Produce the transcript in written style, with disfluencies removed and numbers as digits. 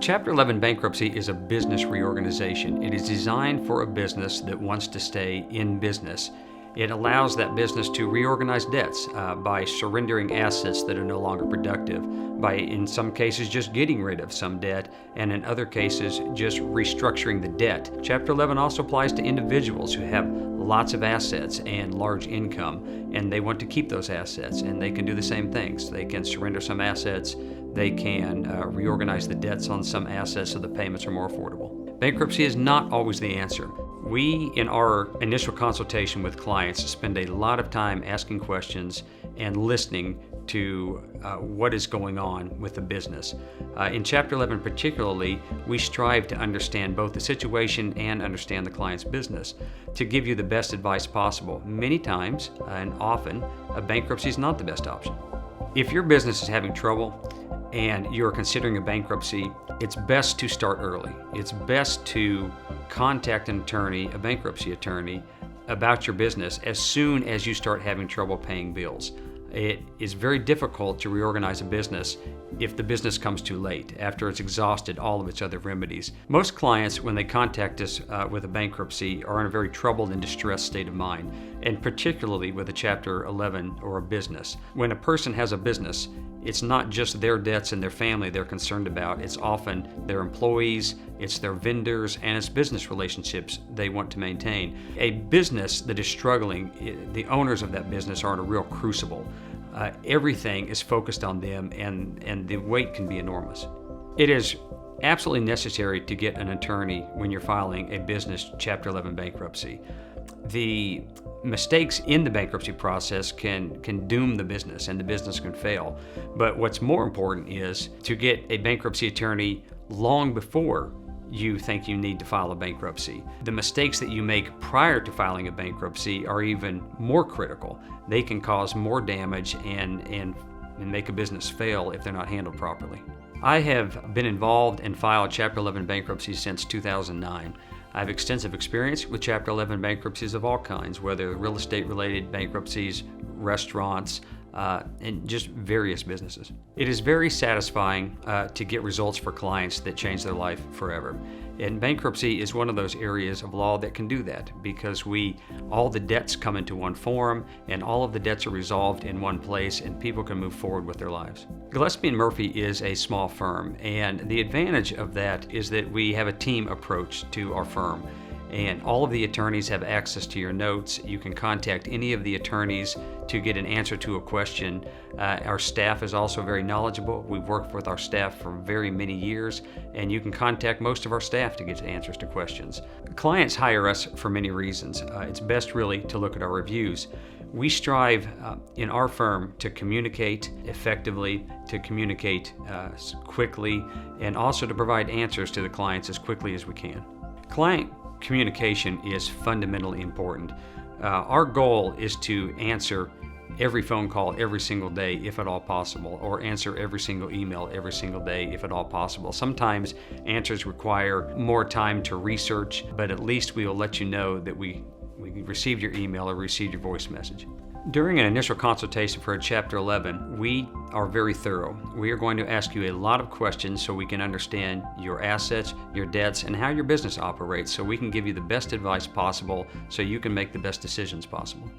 Chapter 11 bankruptcy is a business reorganization. It is designed for a business that wants to stay in business. It allows that business to reorganize debts by surrendering assets that are no longer productive, by in some cases just getting rid of some debt, and in other cases just restructuring the debt. Chapter 11 also applies to individuals who have lots of assets and large income, and they want to keep those assets, and they can do the same things. They can surrender some assets, they can reorganize the debts on some assets so the payments are more affordable. Bankruptcy is not always the answer. We, in our initial consultation with clients, spend a lot of time asking questions and listening to what is going on with the business. In Chapter 11 particularly, we strive to understand both the situation and understand the client's business to give you the best advice possible. Many times, and often, a bankruptcy is not the best option. If your business is having trouble and you're considering a bankruptcy, it's best to start early. It's best to contact an attorney, a bankruptcy attorney, about your business as soon as you start having trouble paying bills. It is very difficult to reorganize a business if the business comes too late, after it's exhausted all of its other remedies. Most clients, when they contact us with a bankruptcy, are in a very troubled and distressed state of mind, and particularly with a Chapter 11 or a business. When a person has a business, it's not just their debts and their family they're concerned about. It's often their employees, it's their vendors, and it's business relationships they want to maintain. A business that is struggling, the owners of that business are in a real crucible. Everything is focused on them, and the weight can be enormous. It is absolutely necessary to get an attorney when you're filing a business Chapter 11 bankruptcy. The mistakes in the bankruptcy process can doom the business, and the business can fail. But what's more important is to get a bankruptcy attorney long before you think you need to file a bankruptcy. The mistakes that you make prior to filing a bankruptcy are even more critical. They can cause more damage and make a business fail if they're not handled properly. I have been involved and filed Chapter 11 bankruptcies since 2009. I have extensive experience with Chapter 11 bankruptcies of all kinds, whether real estate related bankruptcies, restaurants, and just various businesses. It is very satisfying to get results for clients that change their life forever. And bankruptcy is one of those areas of law that can do that, because all the debts come into one form and all of the debts are resolved in one place, and people can move forward with their lives. Gillespie & Murphy is a small firm, and the advantage of that is that we have a team approach to our firm. And all of the attorneys have access to your notes. You can contact any of the attorneys to get an answer to a question. Our staff is also very knowledgeable. We've worked with our staff for very many years, and you can contact most of our staff to get answers to questions. Clients hire us for many reasons. It's best really to look at our reviews. We strive in our firm to communicate effectively, to communicate quickly, and also to provide answers to the clients as quickly as we can. Client communication is fundamentally important. Our goal is to answer every phone call every single day if at all possible, or answer every single email every single day if at all possible. Sometimes answers require more time to research, but at least we will let you know that we received your email or received your voice message. During an initial consultation for a Chapter 11, we are very thorough. We are going to ask you a lot of questions so we can understand your assets, your debts, and how your business operates, so we can give you the best advice possible so you can make the best decisions possible.